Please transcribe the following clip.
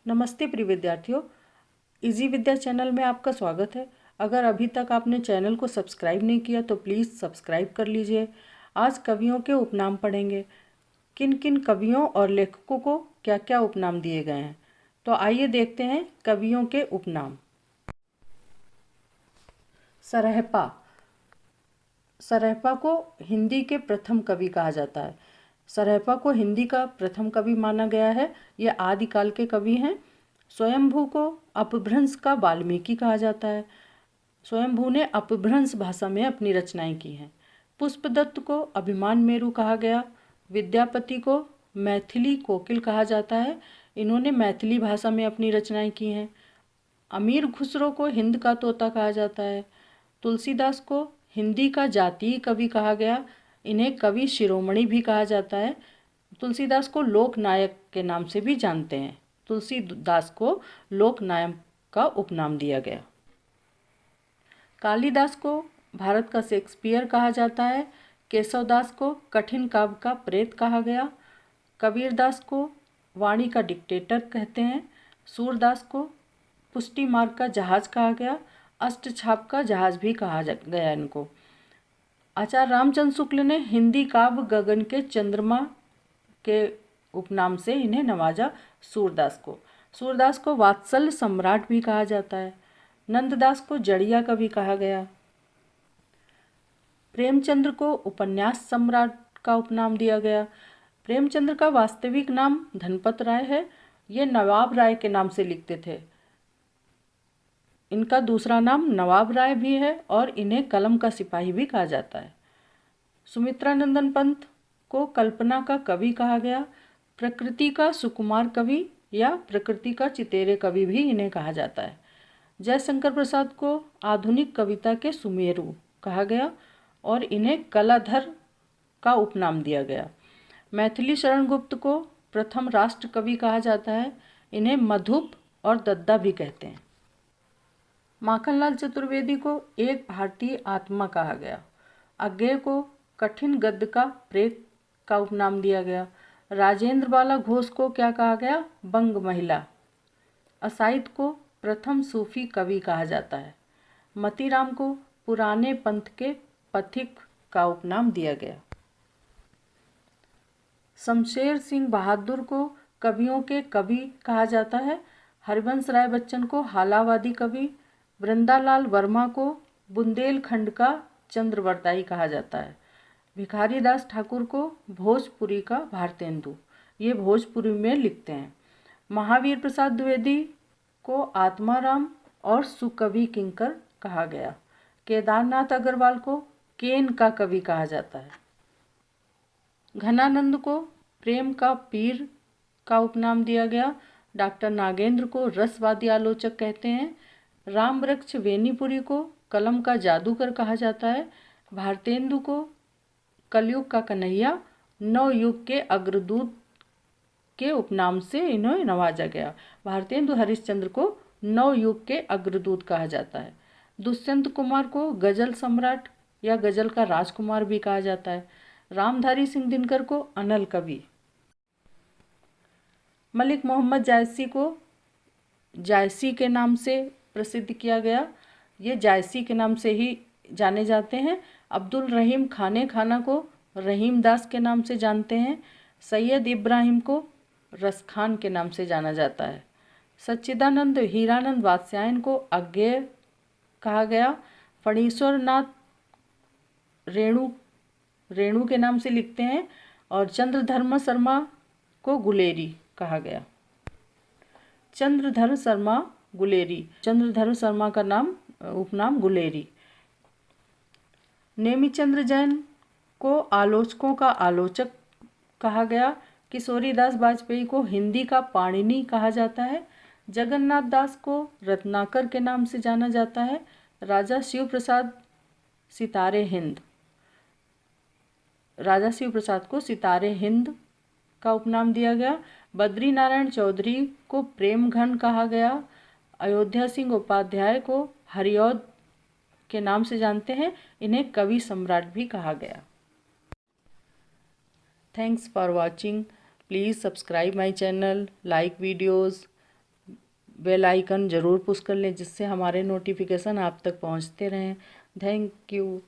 नमस्ते प्रिय विद्यार्थियों, इजी विद्या चैनल में आपका स्वागत है। अगर अभी तक आपने चैनल को सब्सक्राइब नहीं किया तो प्लीज़ सब्सक्राइब कर लीजिए। आज कवियों के उपनाम पढ़ेंगे। किन किन कवियों और लेखकों को क्या क्या उपनाम दिए गए हैं, तो आइए देखते हैं कवियों के उपनाम। सरहपा। सरहपा को हिंदी के प्रथम कवि कहा जाता है। सरहपा को हिंदी का प्रथम कवि माना गया है। ये आदिकाल के कवि हैं। स्वयंभू को अपभ्रंश का वाल्मीकि कहा जाता है। स्वयंभू ने अपभ्रंश भाषा में अपनी रचनाएं की हैं। पुष्पदत्त को अभिमान मेरु कहा गया। विद्यापति को मैथिली कोकिल कहा जाता है। इन्होंने मैथिली भाषा में अपनी रचनाएं की हैं। अमीर खुसरो को हिंद का तोता कहा जाता है। तुलसीदास को हिंदी का जातीय कवि कहा गया। इन्हें कवि शिरोमणि भी कहा जाता है। तुलसीदास को लोकनायक के नाम से भी जानते हैं। तुलसीदास को लोकनायक का उपनाम दिया गया। कालिदास को भारत का शेक्सपियर कहा जाता है। केशवदास को कठिन काव्य का प्रेत कहा गया। कबीरदास को वाणी का डिक्टेटर कहते हैं। सूरदास को पुष्टि मार्ग का जहाज कहा गया। अष्टछाप का जहाज भी कहा गया इनको। आचार्य रामचंद्र शुक्ल ने हिंदी काव्य गगन के चंद्रमा के उपनाम से इन्हें नवाजा। सूरदास को वात्सल्य सम्राट भी कहा जाता है। नंददास को जड़िया कवि कहा गया। प्रेमचंद्र को उपन्यास सम्राट का उपनाम दिया गया। प्रेमचंद्र का वास्तविक नाम धनपत राय है। ये नवाब राय के नाम से लिखते थे। इनका दूसरा नाम नवाब राय भी है और इन्हें कलम का सिपाही भी कहा जाता है। सुमित्रानंदन पंत को कल्पना का कवि कहा गया। प्रकृति का सुकुमार कवि या प्रकृति का चितेरे कवि भी इन्हें कहा जाता है। जयशंकर प्रसाद को आधुनिक कविता के सुमेरु कहा गया और इन्हें कलाधर का उपनाम दिया गया। मैथिली शरण गुप्त को प्रथम राष्ट्र कवि कहा जाता है। इन्हें मधुप और दद्दा भी कहते हैं। माखनलाल चतुर्वेदी को एक भारतीय आत्मा कहा गया। अज्ञेय को कठिन गद्य का प्रेत का उपनाम दिया गया। राजेंद्र बाला घोष को क्या कहा गया? बंग महिला। असाइद को प्रथम सूफी कवि कहा जाता है। मतीराम को पुराने पंथ के पथिक का उपनाम दिया गया। शमशेर सिंह बहादुर को कवियों के कवि कहा जाता है। हरिवंश राय बच्चन को हालावादी कवि। वृंदालाल वर्मा को बुंदेलखंड का चंद्रवरदाई कहा जाता है। भिखारी दास ठाकुर को भोजपुरी का भारतेंदु, ये भोजपुरी में लिखते हैं। महावीर प्रसाद द्विवेदी को आत्माराम और सुकवि किंकर कहा गया। केदारनाथ अग्रवाल को केन का कवि कहा जाता है। घनानंद को प्रेम का पीर का उपनाम दिया गया। डॉक्टर नागेंद्र को रसवादी आलोचक कहते हैं। राम वृक्ष वेनीपुरी को कलम का जादूगर कहा जाता है। भारतेंदु को कलयुग का कन्हैया, नवयुग के अग्रदूत के उपनाम से इन्हें नवाजा गया। भारतेंदु हरिश्चंद्र को नवयुग के अग्रदूत कहा जाता है। दुष्यंत कुमार को गजल सम्राट या गजल का राजकुमार भी कहा जाता है। रामधारी सिंह दिनकर को अनल कवि। मलिक मोहम्मद जायसी को जायसी के नाम से प्रसिद्ध किया गया। ये जायसी के नाम से ही जाने जाते हैं। अब्दुल रहीम खाने खाना को रहीम दास के नाम से जानते हैं। सैयद इब्राहिम को रसखान के नाम से जाना जाता है। सच्चिदानंद हीरानंद वात्स्यायन को अज्ञेय कहा गया। फणीश्वर नाथ रेणु के नाम से लिखते हैं और चंद्रधर्म शर्मा को गुलेरी कहा गया। चंद्रधर शर्मा का नाम उपनाम गुलेरी। नेमिचंद्र जैन को आलोचकों का आलोचक कहा गया। किशोरी दास वाजपेयी को हिंदी का पाणिनि कहा जाता है। जगन्नाथ दास को रत्नाकर के नाम से जाना जाता है। राजा शिव प्रसाद को सितारे हिंद का उपनाम दिया गया। बद्री नारायण चौधरी को प्रेम घन कहा गया। अयोध्या सिंह उपाध्याय को हरिऔध के नाम से जानते हैं। इन्हें कवि सम्राट भी कहा गया। Thanks for watching. Please subscribe my channel, like videos, bell icon ज़रूर पुश कर लें जिससे हमारे नोटिफिकेशन आप तक पहुंचते रहें। Thank you.